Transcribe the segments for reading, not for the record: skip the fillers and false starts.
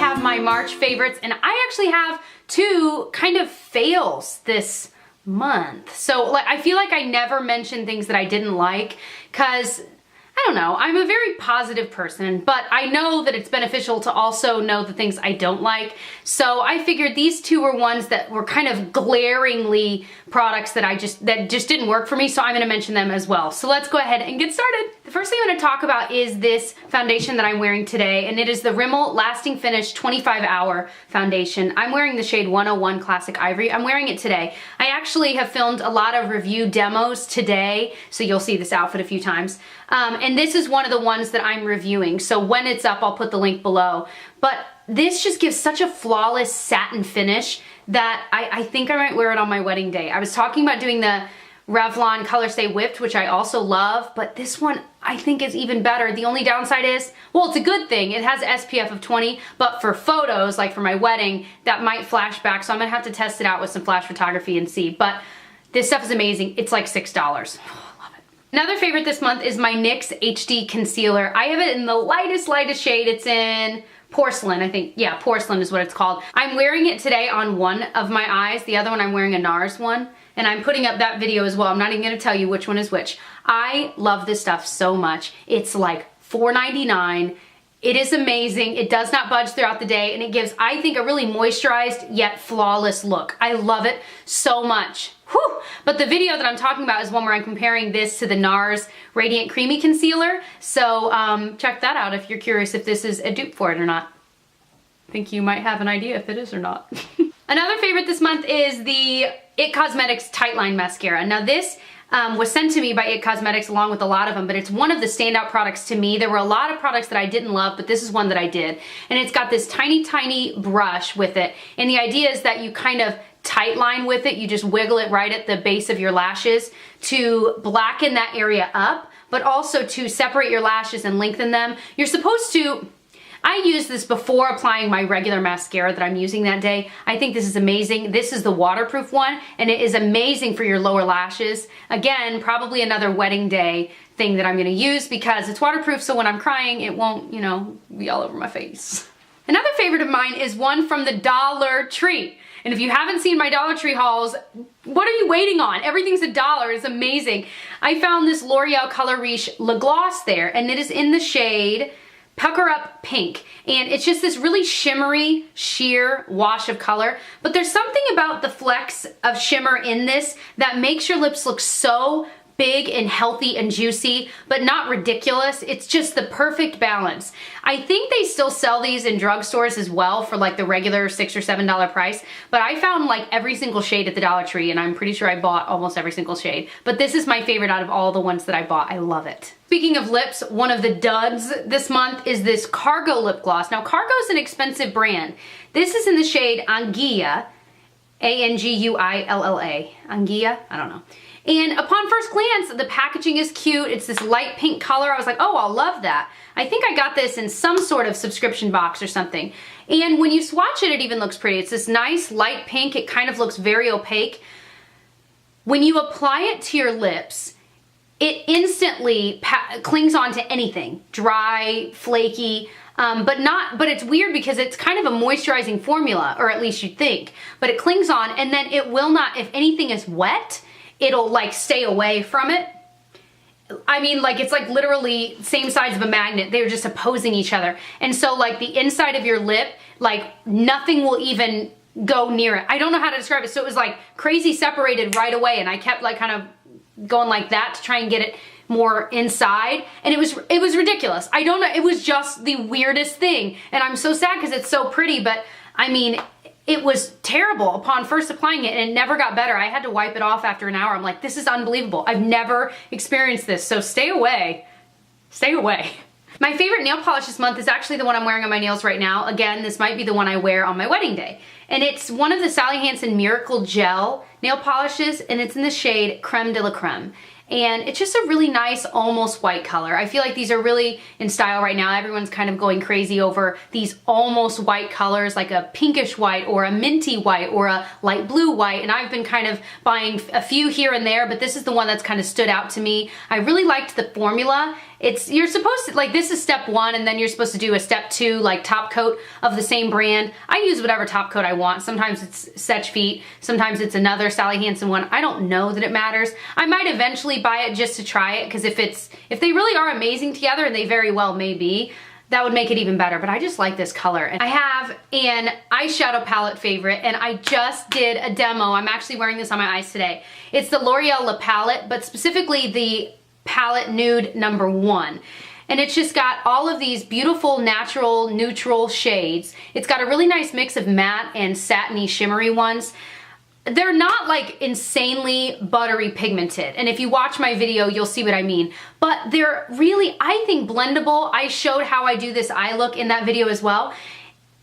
have my March favorites, and I actually have two kind of fails this month. So like, I feel like I never mention things that I didn't like, because I don't know, I'm a very positive person, but I know that it's beneficial to also know the things I don't like. So I figured these two were ones that were kind of glaringly products that just didn't work for me, so I'm gonna mention them as well. So let's go ahead and get started. The first thing I'm gonna talk about is this foundation that I'm wearing today, and it is the Rimmel Lasting Finish 25 Hour Foundation. I'm wearing the shade 101 Classic Ivory. I'm wearing it today. I actually have filmed a lot of review demos today, so you'll see this outfit a few times. And this is one of the ones that I'm reviewing, so when it's up, I'll put the link below. But this just gives such a flawless satin finish that I think I might wear it on my wedding day. I was talking about doing the Revlon Color Stay Whipped, which I also love, but this one I think is even better. The only downside is, well, it's a good thing. It has SPF of 20, but for photos, like for my wedding, that might flash back, so I'm gonna have to test it out with some flash photography and see. But this stuff is amazing. It's like $6. Another favorite this month is my NYX HD Concealer. I have it in the lightest shade. It's in Porcelain, I think. Yeah, Porcelain is what it's called. I'm wearing it today on one of my eyes. The other one I'm wearing a NARS one. And I'm putting up that video as well. I'm not even gonna tell you which one is which. I love this stuff so much. It's like $4.99. It is amazing. It does not budge throughout the day, and it gives, I think, a really moisturized yet flawless look. I love it so much. Whew. But the video that I'm talking about is one where I'm comparing this to the NARS Radiant Creamy Concealer. So check that out if you're curious if this is a dupe for it or not. I think you might have an idea if it is or not. Another favorite this month is the IT Cosmetics Tightline Mascara. Now this was sent to me by IT Cosmetics along with a lot of them, but it's one of the standout products to me. There were a lot of products that I didn't love, but this is one that I did. And it's got this tiny brush with it. And the idea is that you kind of tight line with it. You just wiggle it right at the base of your lashes to blacken that area up, but also to separate your lashes and lengthen them. You're supposed to, I used this before applying my regular mascara that I'm using that day. I think this is amazing. This is the waterproof one, and it is amazing for your lower lashes. Again, probably another wedding day thing that I'm gonna use because it's waterproof, so when I'm crying, it won't, you know, be all over my face. Another favorite of mine is one from the Dollar Tree. And if you haven't seen my Dollar Tree hauls, what are you waiting on? Everything's $1. It's amazing. I found this L'Oreal Color Riche lip gloss there, and it is in the shade Pucker Up Pink. And it's just this really shimmery, sheer wash of color. But there's something about the flecks of shimmer in this that makes your lips look so big and healthy and juicy, but not ridiculous. It's just the perfect balance. I think they still sell these in drugstores as well for like the regular $6 or $7 price, but I found like every single shade at the Dollar Tree, and I'm pretty sure I bought almost every single shade. But this is my favorite out of all the ones that I bought. I love it. Speaking of lips, one of the duds this month is this Cargo lip gloss. Now, Cargo is an expensive brand. This is in the shade Anguilla, A-N-G-U-I-L-L-A. Anguilla? I don't know. And upon first glance, the packaging is cute. It's this light pink color. I was like, oh, I'll love that. I think I got this in some sort of subscription box or something. And when you swatch it, it even looks pretty. It's this nice light pink. It kind of looks very opaque. When you apply it to your lips, it instantly clings onto anything. Dry, flaky, but it's weird because it's kind of a moisturizing formula, or at least you'd think. But it clings on, and then it will not, if anything is wet, it'll like stay away from it. I mean, like it's like literally same sides of a magnet. They're just opposing each other. And so like the inside of your lip, like nothing will even go near it. I don't know how to describe it. So it was like crazy separated right away, and I kept like kind of going like that to try and get it more inside, and it was ridiculous. I don't know, it was just the weirdest thing, and I'm so sad because it's so pretty, but I mean, it was terrible upon first applying it, and it never got better. I had to wipe it off after an hour. I'm like, this is unbelievable. I've never experienced this, so stay away. Stay away. My favorite nail polish this month is actually the one I'm wearing on my nails right now. Again, this might be the one I wear on my wedding day. And it's one of the Sally Hansen Miracle Gel nail polishes, and it's in the shade Creme de la Creme. And it's just a really nice, almost white color. I feel like these are really in style right now. Everyone's kind of going crazy over these almost white colors, like a pinkish white or a minty white or a light blue white. And I've been kind of buying a few here and there, but this is the one that's kind of stood out to me. I really liked the formula. you're supposed to, like, this is step 1, and then you're supposed to do a step 2, like, top coat of the same brand. I use whatever top coat I want. Sometimes it's Setch Feet, sometimes it's another Sally Hansen one. I don't know that it matters. I might eventually buy it just to try it, because if they really are amazing together, and they very well may be, that would make it even better, but I just like this color. And I have an eyeshadow palette favorite, and I just did a demo. I'm actually wearing this on my eyes today. It's the L'Oreal La Palette, but specifically the Palette Nude number 1. And it's just got all of these beautiful, natural, neutral shades. It's got a really nice mix of matte and satiny, shimmery ones. They're not like insanely buttery pigmented, and if you watch my video you'll see what I mean, but they're really, I think, blendable. I showed how I do this eye look in that video as well.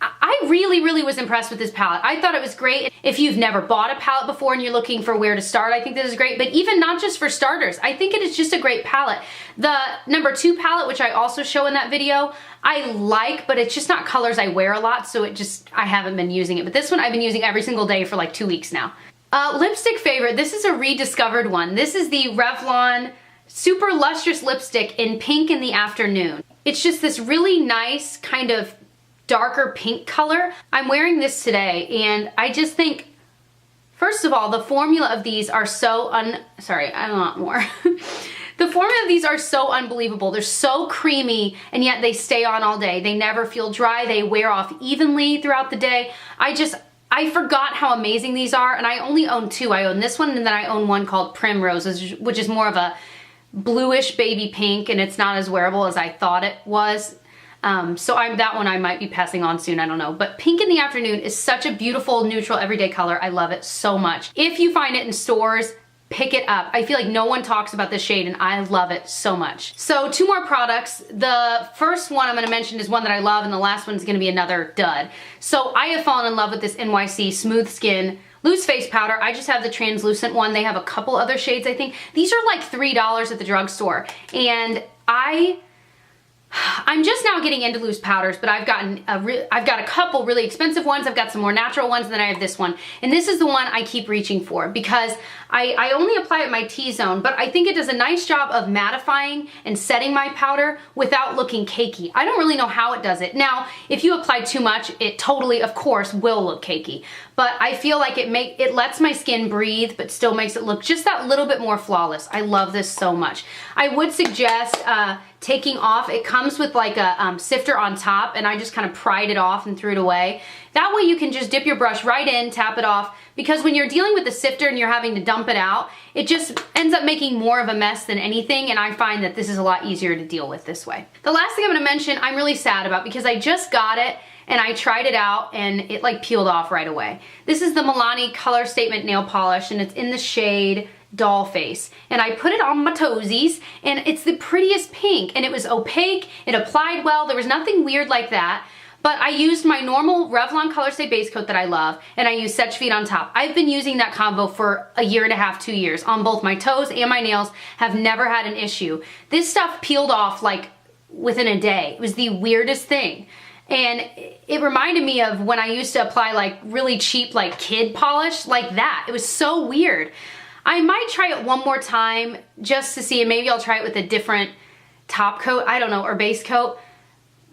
I really was impressed with this palette. I thought it was great. If you've never bought a palette before and you're looking for where to start, I think this is great, but even not just for starters, I think it is just a great palette. The number 2 palette, which I also show in that video, I like, but it's just not colors I wear a lot, so I haven't been using it. But this one I've been using every single day for like 2 weeks now. Lipstick favorite, this is a rediscovered one. This is the Revlon Super Lustrous Lipstick in Pink in the Afternoon. It's just this really nice kind of darker pink color. I'm wearing this today, and I just think, first of all, the formula of these are so sorry, I want more. The formula of these are so unbelievable. They're so creamy, and yet they stay on all day. They never feel dry. They wear off evenly throughout the day. I forgot how amazing these are, and I only own 2. I own this one, and then I own one called Primrose, which is more of a bluish baby pink, and it's not as wearable as I thought it was. So that one I might be passing on soon, I don't know. But Pink in the Afternoon is such a beautiful, neutral, everyday color. I love it so much. If you find it in stores, pick it up. I feel like no one talks about this shade, and I love it so much. So 2 more products. The first one I'm gonna mention is one that I love, and the last one's gonna be another dud. So I have fallen in love with this NYC Smooth Skin Loose Face Powder. I just have the translucent one. They have a couple other shades, I think. These are like $3 at the drugstore, and I'm just now getting into loose powders, but I've got a couple really expensive ones. I've got some more natural ones, and then I have this one. And this is the one I keep reaching for because I only apply it in my T-zone, but I think it does a nice job of mattifying and setting my powder without looking cakey. I don't really know how it does it. Now, if you apply too much, it totally, of course, will look cakey. But I feel like it lets my skin breathe, but still makes it look just that little bit more flawless. I love this so much. I would suggest taking off, it comes with like a sifter on top, and I just kind of pried it off and threw it away. That way you can just dip your brush right in, tap it off, because when you're dealing with the sifter and you're having to dump it out, it just ends up making more of a mess than anything, and I find that this is a lot easier to deal with this way. The last thing I'm gonna mention, I'm really sad about, because I just got it, and I tried it out, and it like peeled off right away. This is the Milani Color Statement Nail Polish, and it's in the shade Doll Face. And I put it on my toesies, and it's the prettiest pink, and it was opaque, it applied well, there was nothing weird like that. But I used my normal Revlon Color Stay Base Coat that I love, and I used Setch Feet on top. I've been using that combo for 1.5 years, 2 years, on both my toes and my nails, have never had an issue. This stuff peeled off like within a day. It was the weirdest thing. And it reminded me of when I used to apply like really cheap like kid polish, like that. It was so weird. I might try it one more time just to see, and maybe I'll try it with a different top coat, I don't know, or base coat.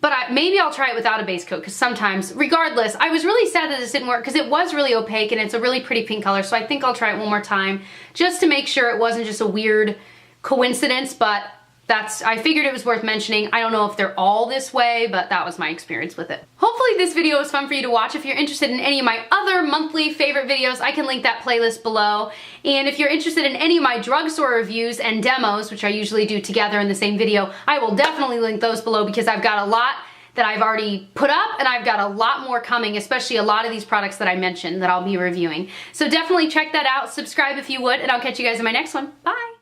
But maybe I'll try it without a base coat, because sometimes, regardless, I was really sad that this didn't work because it was really opaque and it's a really pretty pink color, so I think I'll try it one more time just to make sure it wasn't just a weird coincidence, but I figured it was worth mentioning. I don't know if they're all this way, but that was my experience with it. Hopefully this video was fun for you to watch. If you're interested in any of my other monthly favorite videos, I can link that playlist below. And if you're interested in any of my drugstore reviews and demos, which I usually do together in the same video, I will definitely link those below, because I've got a lot that I've already put up, and I've got a lot more coming, especially a lot of these products that I mentioned that I'll be reviewing. So definitely check that out, subscribe if you would, and I'll catch you guys in my next one. Bye!